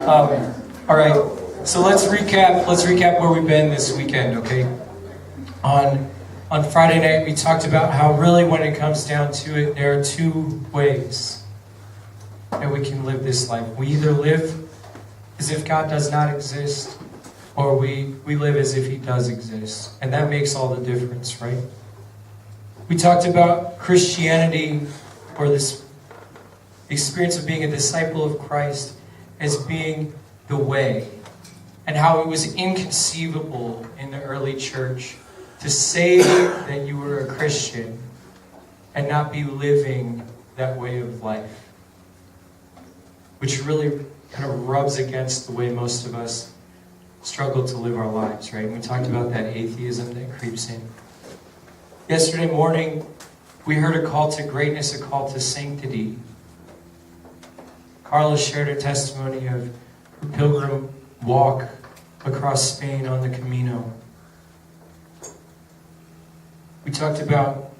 All right, so let's recap. Let's recap where we've been this weekend. Okay, on Friday night we talked about how really, when it comes down to it, there are two ways that we can live this life. We either live as if God does not exist, or we live as if He does exist, and that makes all the difference, right? We talked about Christianity, or this experience of being a disciple of Christ, as being the way, and how it was inconceivable in the early church to say that you were a Christian and not be living that way of life, which really kind of rubs against the way most of us struggle to live our lives, right? And we talked about that atheism that creeps in. Yesterday morning, we heard a call to greatness, a call to sanctity. Carla shared a testimony of her pilgrim walk across Spain on the Camino. We talked about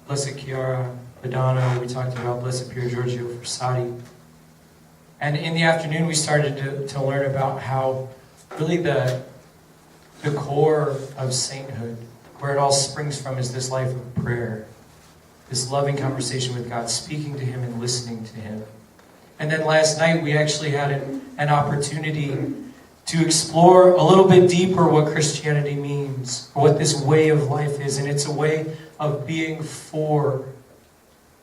Blessed Chiara Badano. We talked about Blessed Pier Giorgio Frassati. And in the afternoon, we started to learn about how really the core of sainthood, where it all springs from, is this life of prayer, this loving conversation with God, speaking to Him and listening to Him. And then last night, we actually had an opportunity to explore a little bit deeper what Christianity means, or what this way of life is. And it's a way of being for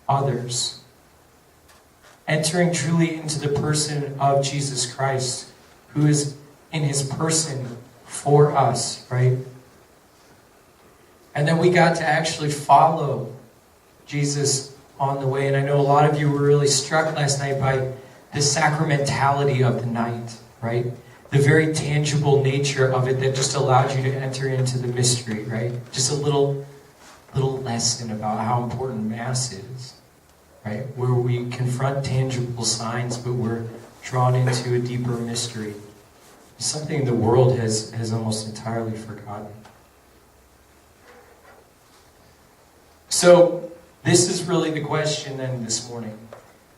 others, entering truly into the person of Jesus Christ, who is in His person for us, right? And then we got to actually follow Jesus on the way. And I know a lot of you were really struck last night by the sacramentality of the night, right? The very tangible nature of it that just allowed you to enter into the mystery, right? Just a little lesson about how important Mass is, right? Where we confront tangible signs, but we're drawn into a deeper mystery. Something the world has almost entirely forgotten. So, this is really the question then this morning.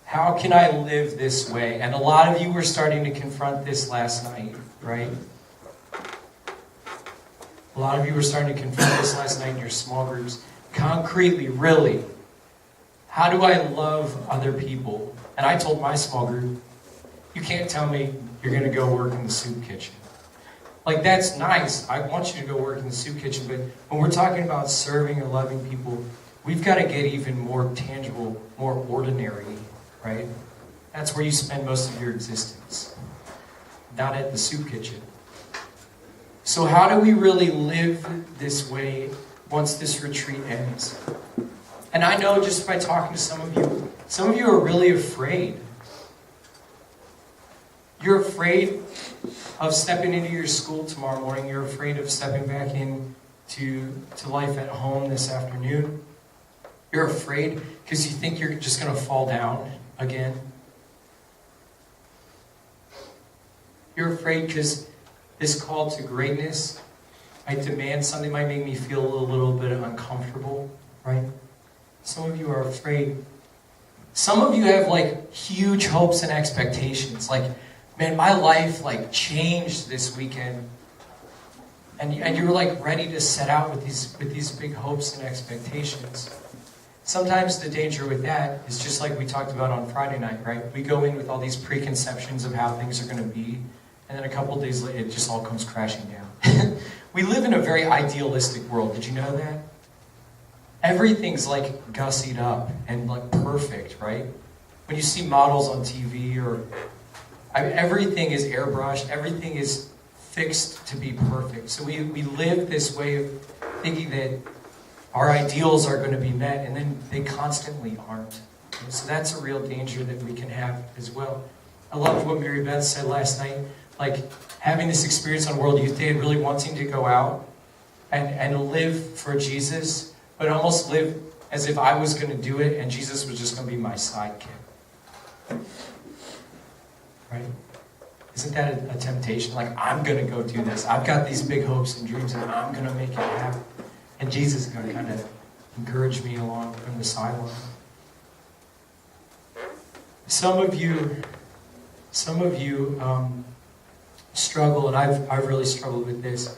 How can I live this way? And a lot of you were starting to confront this last night, right? A lot of you were starting to confront this last night in your small groups. Concretely, really, how do I love other people? And I told my small group, you can't tell me you're going to go work in the soup kitchen. Like, that's nice. I want you to go work in the soup kitchen. But when we're talking about serving or loving people, we've got to get even more tangible, more ordinary, right? That's where you spend most of your existence, not at the soup kitchen. So how do we really live this way once this retreat ends? And I know just by talking to some of you are really afraid. You're afraid of stepping into your school tomorrow morning. You're afraid of stepping back into life at home this afternoon. You're afraid because you think you're just going to fall down again. You're afraid because this call to greatness might demand something, might make me feel a little bit uncomfortable, right? Some of you are afraid. Some of you have like huge hopes and expectations. Like, man, my life like changed this weekend. And you're like ready to set out with these big hopes and expectations. Sometimes the danger with that is just like we talked about on Friday night, right? We go in with all these preconceptions of how things are going to be, and then a couple days later, it just all comes crashing down. We live in a very idealistic world. Did you know that? Everything's like gussied up and like perfect, right? When you see models on TV, everything is airbrushed, everything is fixed to be perfect. So we live this way of thinking that our ideals are going to be met, and then they constantly aren't. And so that's a real danger that we can have as well. I loved what Mary Beth said last night, like having this experience on World Youth Day and really wanting to go out and live for Jesus, but almost live as if I was going to do it and Jesus was just going to be my sidekick. Right? Isn't that a temptation? Like, I'm going to go do this. I've got these big hopes and dreams, and I'm going to make it happen. And Jesus is going to kind of encourage me along from the sideline. Some of you some of you struggle, and I've really struggled with this,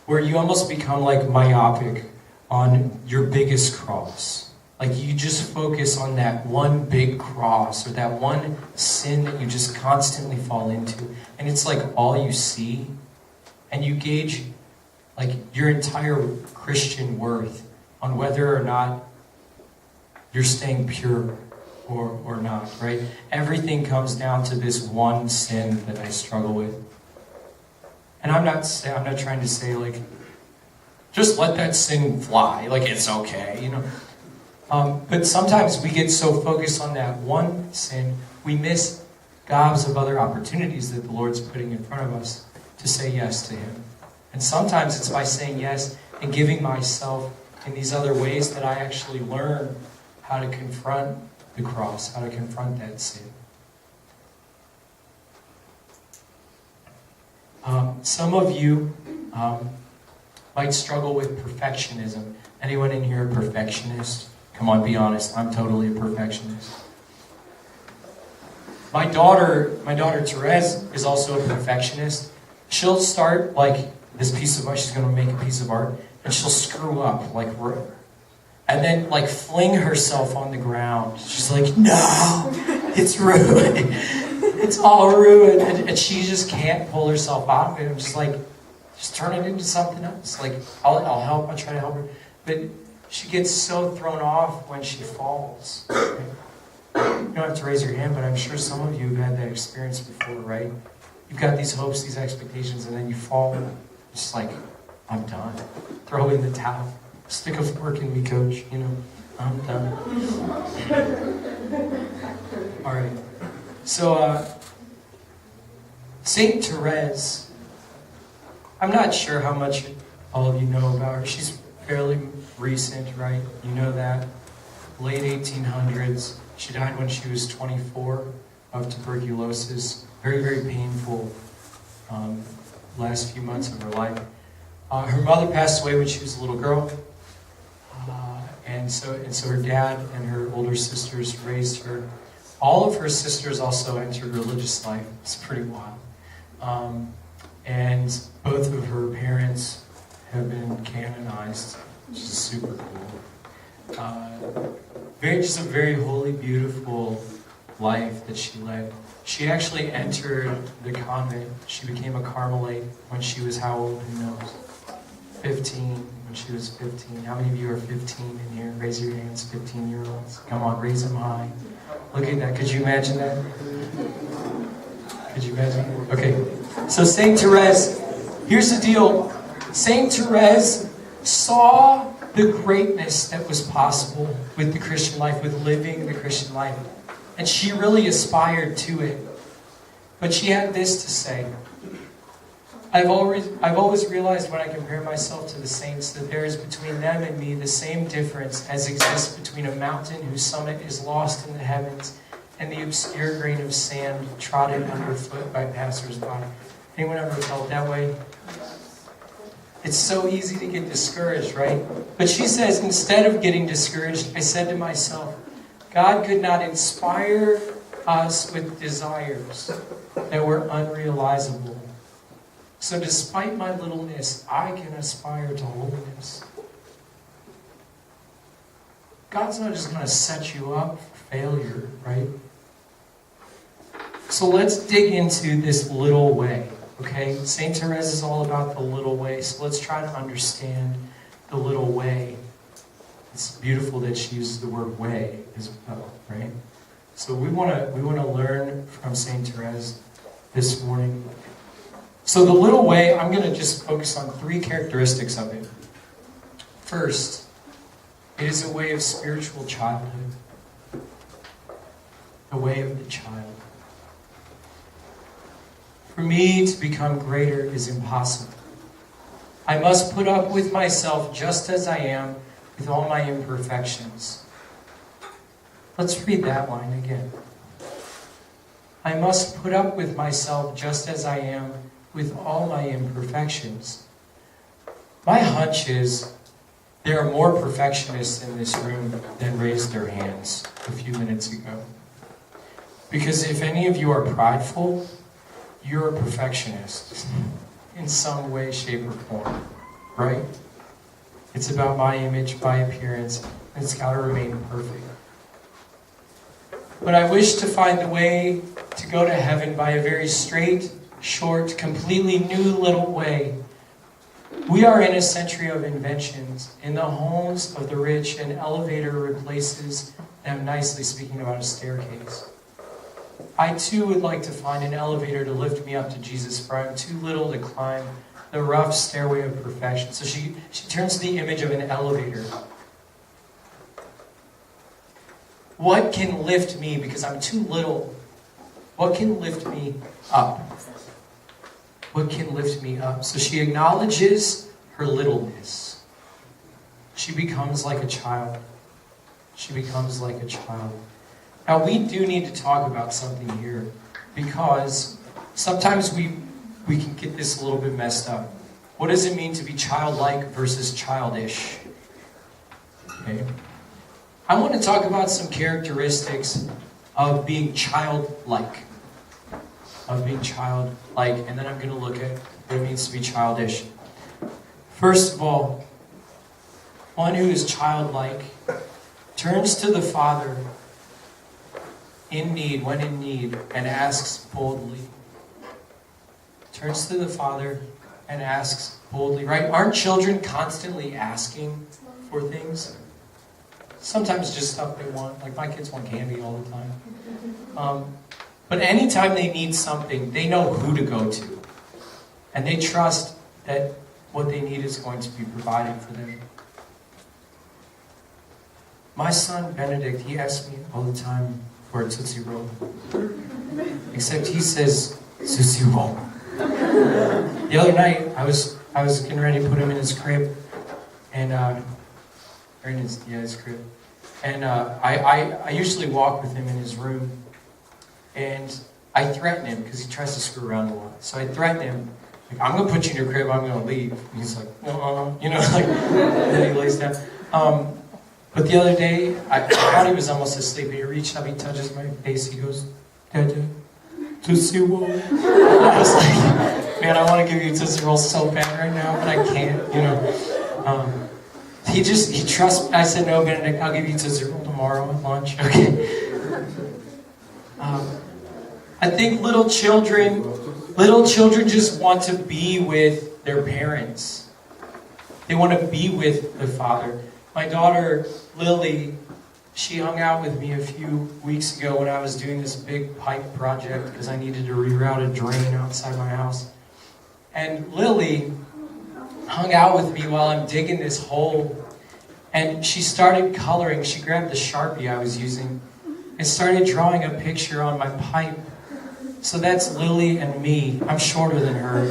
where you almost become like myopic on your biggest cross. Like you just focus on that one big cross or that one sin that you just constantly fall into. And it's like all you see. And you gauge like your entire Christian worth on whether or not you're staying pure or not, right? Everything comes down to this one sin that I struggle with. And I'm not trying to say like, just let that sin fly, like it's okay, you know. But sometimes we get so focused on that one sin, we miss gobs of other opportunities that the Lord's putting in front of us to say yes to Him. And sometimes it's by saying yes and giving myself in these other ways that I actually learn how to confront the cross, how to confront that sin. Some of you might struggle with perfectionism. Anyone in here a perfectionist? Come on, be honest. I'm totally a perfectionist. My daughter Therese is also a perfectionist. She'll start like this piece of art. She's going to make a piece of art, and she'll screw up like, and then like fling herself on the ground. She's like, "No, it's ruined. It's all ruined," and she just can't pull herself out of it. I'm just like, just turn it into something else. Like I'll help. I'll try to help her, but she gets so thrown off when she falls. Right? You don't have to raise your hand, but I'm sure some of you have had that experience before, right? You've got these hopes, these expectations, and then you fall. It's just like, I'm done. Throw in the towel. Stick a fork in me, coach. You know, I'm done. All right. So, Saint Therese, I'm not sure how much all of you know about her. She's fairly recent, right? You know that. Late 1800s. She died when she was 24 of tuberculosis. Very, very painful last few months of her life. Her mother passed away when she was a little girl. And so her dad and her older sisters raised her. All of her sisters also entered religious life. It's pretty wild. And both of her parents have been canonized, which is super cool. Just a very holy, beautiful life that she led. She actually entered the convent. She became a Carmelite when she was how old? Who knows? 15. When she was 15. How many of you are 15 in here? Raise your hands, 15-year-olds. Come on, raise them high. Look at that. Could you imagine that? Could you imagine? Okay. So Saint Therese, here's the deal. Saint Therese saw the greatness that was possible with the Christian life, with living the Christian life. And she really aspired to it. But she had this to say. I've always realized when I compare myself to the saints that there is between them and me the same difference as exists between a mountain whose summit is lost in the heavens and the obscure grain of sand trodden underfoot by passers-by. Anyone ever felt that way? It's so easy to get discouraged, right? But she says, instead of getting discouraged, I said to myself, God could not inspire us with desires that were unrealizable. So despite my littleness, I can aspire to holiness. God's not just going to set you up for failure, right? So let's dig into this little way. Okay, Saint Therese is all about the little way, so let's try to understand the little way. It's beautiful that she uses the word way as well, right? So we want to learn from Saint Therese this morning. So the little way, I'm going to just focus on 3 characteristics of it. First, it is a way of spiritual childhood. The way of the child. For me to become greater is impossible. I must put up with myself just as I am, with all my imperfections. Let's read that line again. I must put up with myself just as I am, with all my imperfections. My hunch is there are more perfectionists in this room than raised their hands a few minutes ago. Because if any of you are prideful, you're a perfectionist in some way, shape, or form, right? It's about my image, my appearance, and it's got to remain perfect. But I wish to find the way to go to heaven by a very straight, short, completely new little way. We are in a century of inventions. In the homes of the rich, an elevator replaces them nicely, speaking about a staircase. I too would like to find an elevator to lift me up to Jesus, for I am too little to climb the rough stairway of perfection. So she turns to the image of an elevator. What can lift me, because I'm too little, what can lift me up? What can lift me up? So she acknowledges her littleness. She becomes like a child. She becomes like a child. Now we do need to talk about something here, because sometimes we can get this a little bit messed up. What does it mean to be childlike versus childish? Okay. I want to talk about some characteristics of being childlike. And then I'm going to look at what it means to be childish. First of all, one who is childlike turns to the Father when in need, and asks boldly. Turns to the Father and asks boldly, right? Aren't children constantly asking for things? Sometimes just stuff they want. Like my kids want candy all the time. But anytime they need something, they know who to go to. And they trust that what they need is going to be provided for them. My son, Benedict, he asks me all the time for a Tootsie Roll. Except he says, Tootsie Roll. The other night, I was getting ready to put him in his crib. And, his crib. And I usually walk with him in his room. And I threaten him, because he tries to screw around a lot. So I threaten him, like, I'm going to put you in your crib, I'm going to leave. And he's like, no, and then he lays down. But the other day, I thought he was almost asleep. He reached up, he touches my face, he goes, Dada, Tootsie Roll. I was like, man, I want to give you Tootsie Roll so bad right now, but I can't, He trusts me. I said, no, Benedict, I'll give you Tootsie Roll tomorrow at lunch, okay? I think little children just want to be with their parents. They want to be with the Father. My daughter, Lily, she hung out with me a few weeks ago when I was doing this big pipe project because I needed to reroute a drain outside my house. And Lily hung out with me while I'm digging this hole. And she started coloring. She grabbed the Sharpie I was using and started drawing a picture on my pipe. So that's Lily and me. I'm shorter than her.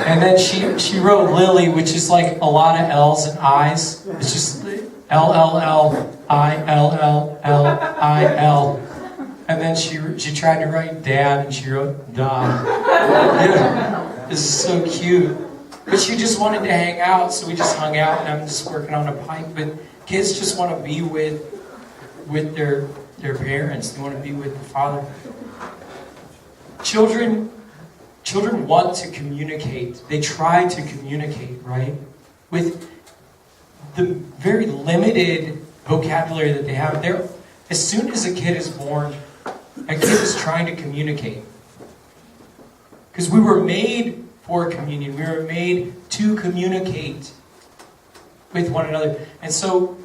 And then she wrote Lily, which is like a lot of L's and I's. It's just L-L-L-I-L-L-L-I-L. And then she tried to write Dad, and she wrote Da. Yeah. This is so cute. But she just wanted to hang out, so we just hung out, and I'm just working on a pipe. But kids just want to be with their parents. They want to be with the Father. Children want to communicate. They try to communicate, right? With the very limited vocabulary that they have. As soon as a kid is born, a kid is trying to communicate. Because we were made for communion. We were made to communicate with one another. And so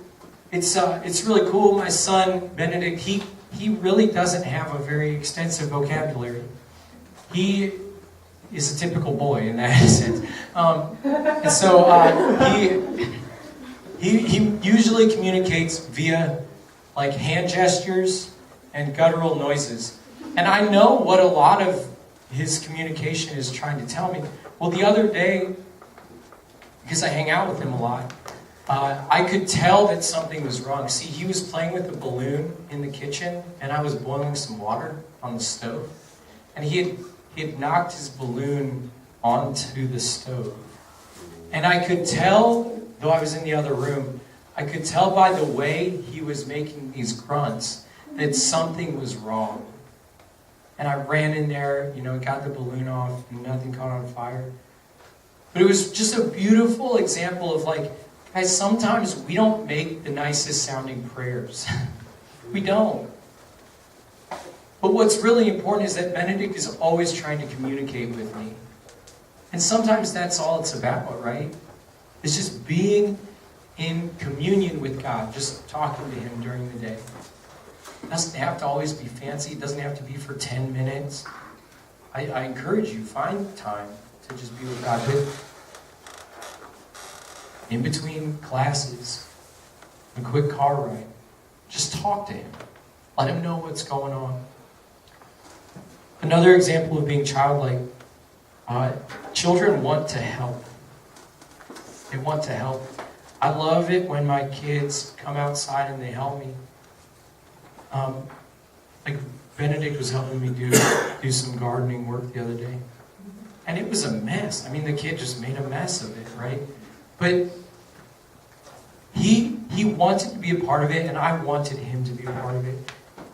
it's really cool. My son, Benedict, he really doesn't have a very extensive vocabulary. He is a typical boy in that sense. And so he usually communicates via like hand gestures and guttural noises. And I know what a lot of his communication is trying to tell me. Well, the other day, because I hang out with him a lot, I could tell that something was wrong. See, he was playing with a balloon in the kitchen, and I was boiling some water on the stove. And he had knocked his balloon onto the stove. And I could tell, though I was in the other room, I could tell by the way he was making these grunts that something was wrong. And I ran in there, got the balloon off, and nothing caught on fire. But it was just a beautiful example of guys, sometimes we don't make the nicest sounding prayers. We don't. But what's really important is that Benedict is always trying to communicate with me. And sometimes that's all it's about, right? It's just being in communion with God, just talking to Him during the day. It doesn't have to always be fancy. It doesn't have to be for 10 minutes. I encourage you, find time to just be with God. But in between classes, a quick car ride, just talk to Him. Let Him know what's going on. Another example of being childlike, children want to help. They want to help. I love it when my kids come outside and they help me. Like Benedict was helping me do some gardening work the other day. And it was a mess. I mean, the kid just made a mess of it, right? But he wanted to be a part of it, and I wanted him to be a part of it.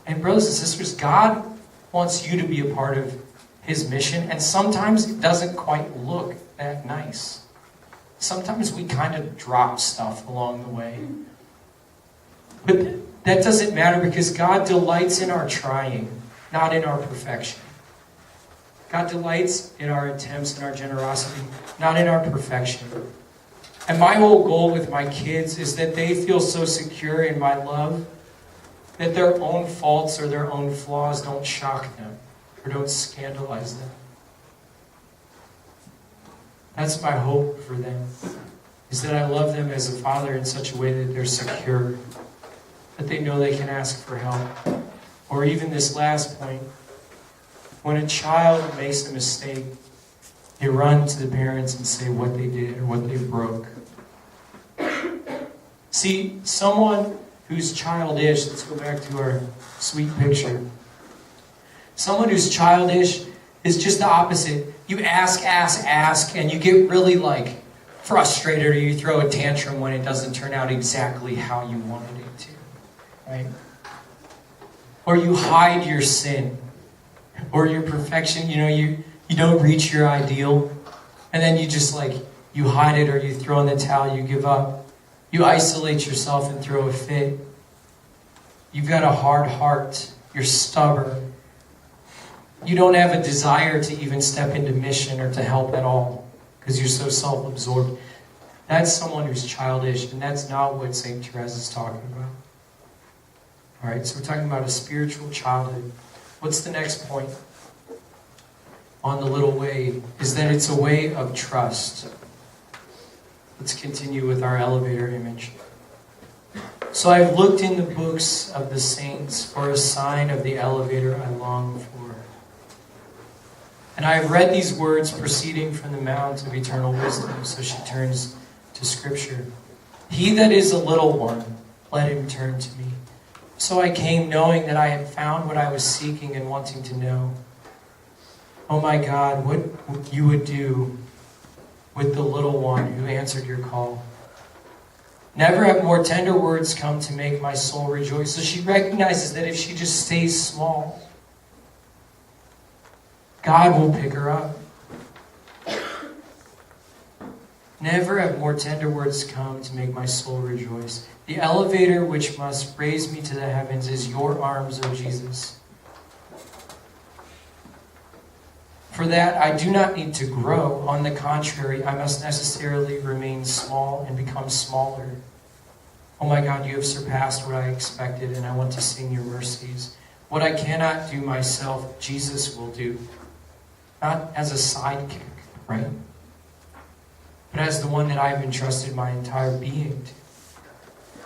And brothers and sisters, God wants you to be a part of His mission, and sometimes it doesn't quite look that nice. Sometimes we kind of drop stuff along the way. But that doesn't matter, because God delights in our trying, not in our perfection. God delights in our attempts and our generosity, not in our perfection. And my whole goal with my kids is that they feel so secure in my love that their own faults or their own flaws don't shock them or don't scandalize them. That's my hope for them, is that I love them as a father in such a way that they're secure, that they know they can ask for help. Or even this last point, when a child makes a mistake, they run to the parents and say what they did or what they broke. See, someone who's childish, let's go back to our sweet picture. Someone who's childish is just the opposite. You ask, and you get really frustrated, or you throw a tantrum when it doesn't turn out exactly how you wanted it to, right? Or you hide your sin, or your perfection. You don't reach your ideal, and then you just you hide it, or you throw in the towel, you give up. You isolate yourself and throw a fit. You've got a hard heart. You're stubborn. You don't have a desire to even step into mission or to help at all because you're so self-absorbed. That's someone who's childish, and that's not what St. Therese is talking about. All right, so we're talking about a spiritual childhood. What's the next point on the little way? Is that it's a way of trust. Let's continue with our elevator image. So I've looked in the books of the saints for a sign of the elevator I long for. And I have read these words proceeding from the Mount of Eternal Wisdom. So she turns to Scripture. He that is a little one, let him turn to me. So I came knowing that I had found what I was seeking and wanting to know. Oh my God, what you would do with the little one who answered your call. Never have more tender words come to make my soul rejoice. So she recognizes that if she just stays small, God will pick her up. Never have more tender words come to make my soul rejoice. The elevator which must raise me to the heavens is your arms, O Jesus. For that, I do not need to grow. On the contrary, I must necessarily remain small and become smaller. Oh my God, you have surpassed what I expected, and I want to sing your mercies. What I cannot do myself, Jesus will do. Not as a sidekick, right? But as the one that I've entrusted my entire being to.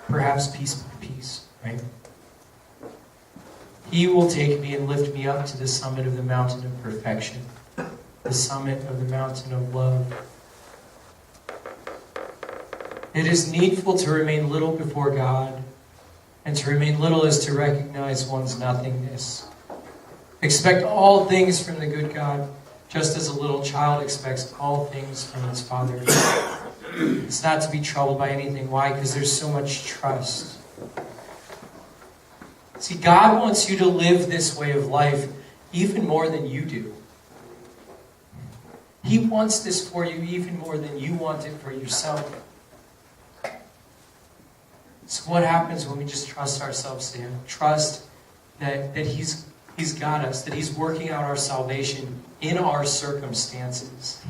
Perhaps piece by piece, right? He will take me and lift me up to the summit of the mountain of perfection. The summit of the mountain of love. It is needful to remain little before God, and to remain little is to recognize one's nothingness. Expect all things from the good God, just as a little child expects all things from its father. It's not to be troubled by anything. Why? Because there's so much trust. See, God wants you to live this way of life even more than you do. He wants this for you even more than you want it for yourself. So what happens when we just trust ourselves to Him? Trust that He's got us, that He's working out our salvation in our circumstances.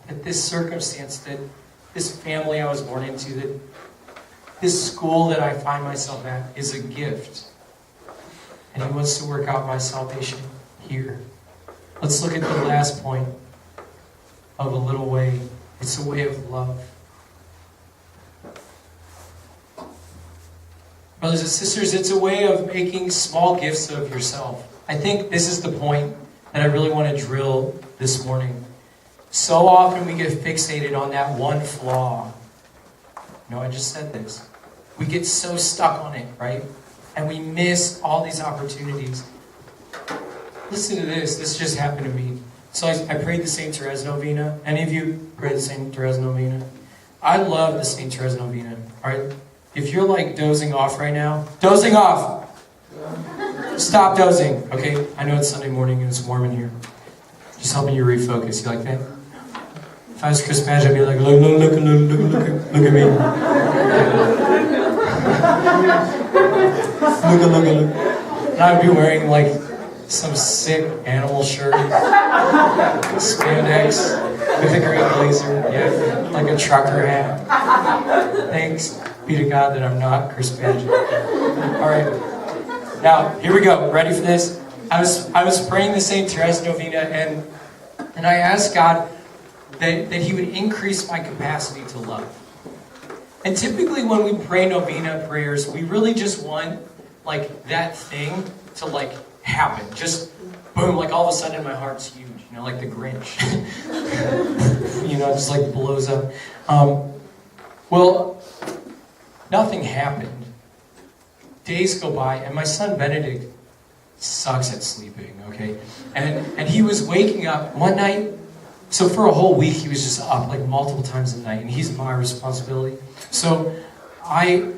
That this circumstance, that this family I was born into, that this school that I find myself at is a gift. And He wants to work out my salvation here. Let's look at the last point of a little way. It's a way of love. Brothers and sisters, it's a way of making small gifts of yourself. I think this is the point that I really want to drill this morning. So often we get fixated on that one flaw. No, I just said this. We get so stuck on it, right? And we miss all these opportunities. Listen to this. This just happened to me. So I prayed the St. Therese Novena. Any of you prayed the St. Therese Novena? I love the St. Therese Novena. All right? If you're like dozing off right now, dozing off! Stop dozing, okay? I know it's Sunday morning and it's warm in here. Just helping you refocus. You like that? If I was Chris Madge, I'd be like, look at me. Look. And I'd be wearing like some sick animal shirt, spandex, with a green blazer, yeah, like a trucker hat. Thanks be to God that I'm not Chris Madge. All right. Now, here we go. Ready for this? I was praying the St. Therese Novena, and I asked God that He would increase my capacity to love. And typically when we pray novena prayers, we really just want like that thing to like happen. Just boom, like all of a sudden my heart's huge, you know, like the Grinch. You know, just like blows up. Well, nothing happened. Days go by, and my son Benedict sucks at sleeping, okay? And he was waking up one night. So for a whole week, he was just up like multiple times a night, and he's my responsibility. So my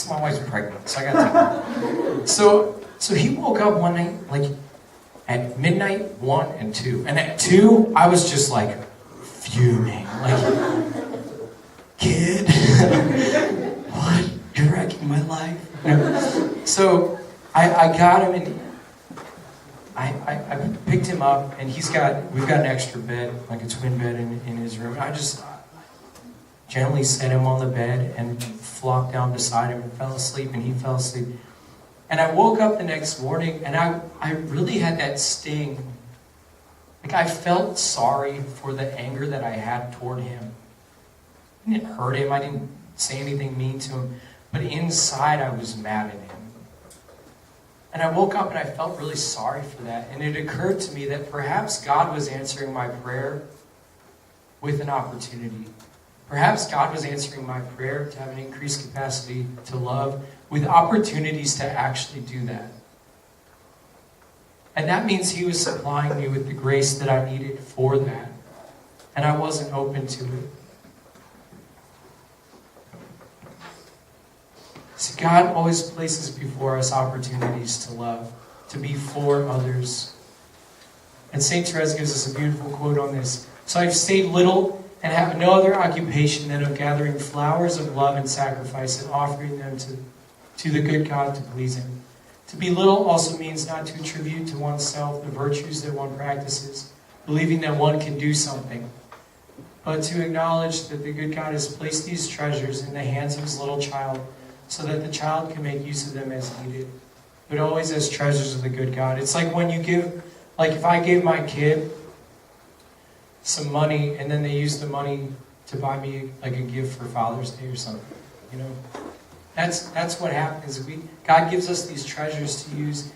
wife's pregnant, so I got to. So he woke up one night, like at midnight, 1 and 2. And at 2, I was just like fuming, like, kid, what? You're wrecking my life. So I got him, and I picked him up, and we've got an extra bed, like a twin bed in his room. I just gently set him on the bed and flopped down beside him and fell asleep, and he fell asleep. And I woke up the next morning, and I really had that sting. Like, I felt sorry for the anger that I had toward him. I didn't hurt him. I didn't say anything mean to him. But inside, I was mad at him. And I woke up and I felt really sorry for that. And it occurred to me that perhaps God was answering my prayer with an opportunity. Perhaps God was answering my prayer to have an increased capacity to love with opportunities to actually do that. And that means He was supplying me with the grace that I needed for that. And I wasn't open to it. See, God always places before us opportunities to love, to be for others. And St. Therese gives us a beautiful quote on this. So I've stayed little and have no other occupation than of gathering flowers of love and sacrifice and offering them to the good God to please Him. To be little also means not to attribute to oneself the virtues that one practices, believing that one can do something, but to acknowledge that the good God has placed these treasures in the hands of His little child, so that the child can make use of them as needed, but always as treasures of the good God. It's like when you give, like if I gave my kid some money and then they use the money to buy me like a gift for Father's Day or something, you know. That's what happens. God gives us these treasures to use,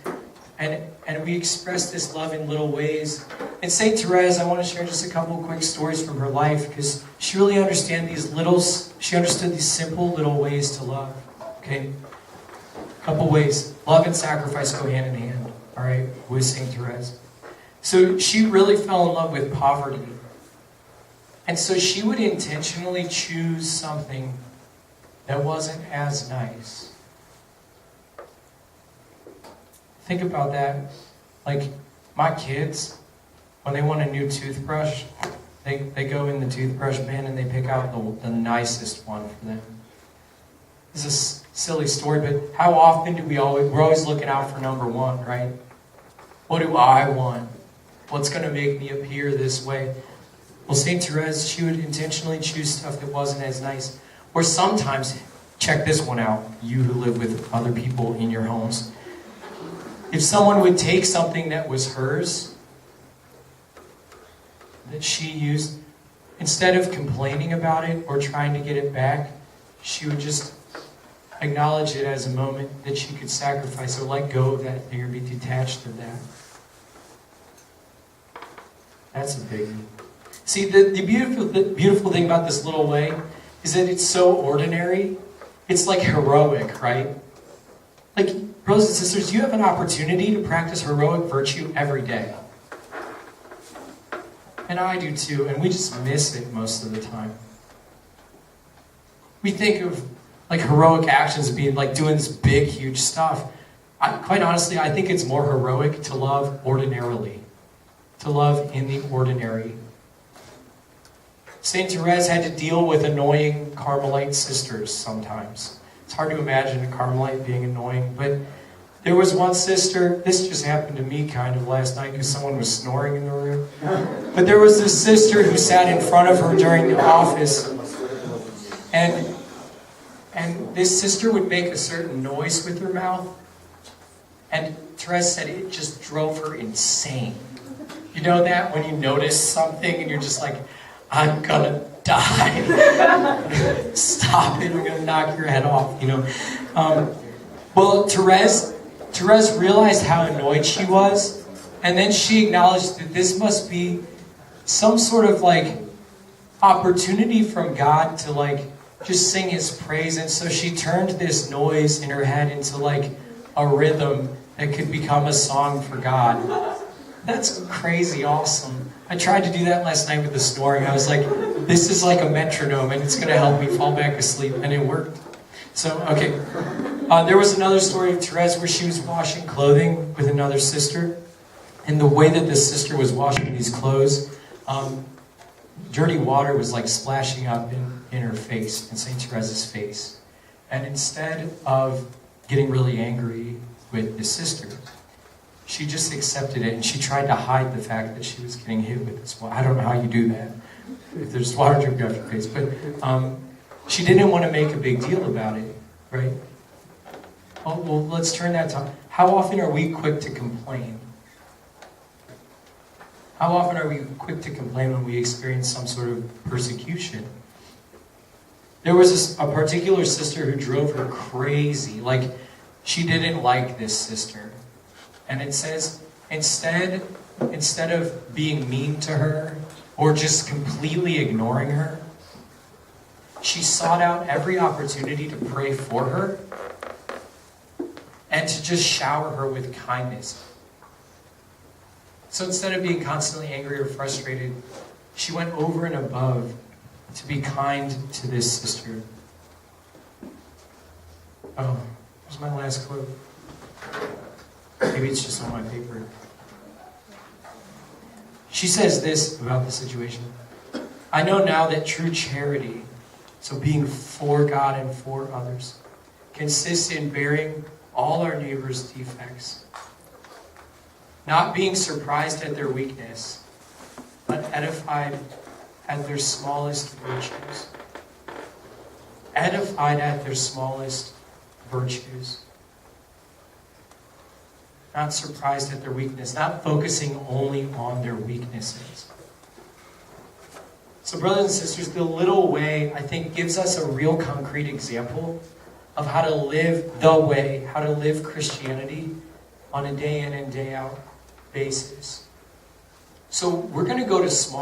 and we express this love in little ways. And St. Therese, I want to share just a couple of quick stories from her life, because she really understood these simple little ways to love. Okay? A couple ways. Love and sacrifice go hand in hand, all right, with St. Therese. So she really fell in love with poverty. And so she would intentionally choose something that wasn't as nice. Think about that. Like, my kids, when they want a new toothbrush, they go in the toothbrush bin and they pick out the nicest one for them. It's a silly story, but how often we're always looking out for number one, right? What do I want? What's going to make me appear this way? Well, St. Therese, she would intentionally choose stuff that wasn't as nice. Or sometimes, check this one out, you who live with other people in your homes. If someone would take something that was hers, that she used, instead of complaining about it or trying to get it back, she would just acknowledge it as a moment that she could sacrifice or let go of that thing or be detached of that. That's a biggie. See, the beautiful thing about this little way is that it's so ordinary. It's like heroic, right? Like, brothers and sisters, you have an opportunity to practice heroic virtue every day. And I do too, and we just miss it most of the time. We think of like heroic actions being like doing this big, huge stuff. Quite honestly, I think it's more heroic to love ordinarily. To love in the ordinary. St. Therese had to deal with annoying Carmelite sisters sometimes. It's hard to imagine a Carmelite being annoying, but there was one sister, this just happened to me kind of last night because someone was snoring in the room. But there was this sister who sat in front of her during the office, and this sister would make a certain noise with her mouth, and Therese said it just drove her insane. You know that? When you notice something and you're just like, I'm gonna die. Stop it, I'm gonna knock your head off, you know. Well, Therese realized how annoyed she was, and then she acknowledged that this must be some sort of like opportunity from God to like just sing His praise, and so she turned this noise in her head into like a rhythm that could become a song for God. That's crazy awesome. I tried to do that last night with the snoring. I was like, this is like a metronome and it's going to help me fall back asleep, and it worked. So, okay. There was another story of Therese where she was washing clothing with another sister, and the way that this sister was washing these clothes, dirty water was like splashing up in her face, in St. Therese's face. And instead of getting really angry with this sister, she just accepted it, and she tried to hide the fact that she was getting hit with this water. I don't know how you do that, if there's water dripping off your face. But she didn't want to make a big deal about it, right? Oh, well, let's turn that to, how often are we quick to complain? How often are we quick to complain when we experience some sort of persecution? There was a particular sister who drove her crazy. Like, she didn't like this sister. And it says, instead of being mean to her or just completely ignoring her, she sought out every opportunity to pray for her and to just shower her with kindness. So instead of being constantly angry or frustrated, she went over and above to be kind to this sister. Oh, here's my last quote. Maybe it's just on my paper. She says this about the situation. I know now that true charity, so being for God and for others, consists in bearing all our neighbors' defects, not being surprised at their weakness, but edified at their smallest virtues. Edified at their smallest virtues. Not surprised at their weakness, not focusing only on their weaknesses. So brothers and sisters, the little way, I think, gives us a real concrete example of how to live the way, how to live Christianity on a day in and day out basis. So we're going to go to small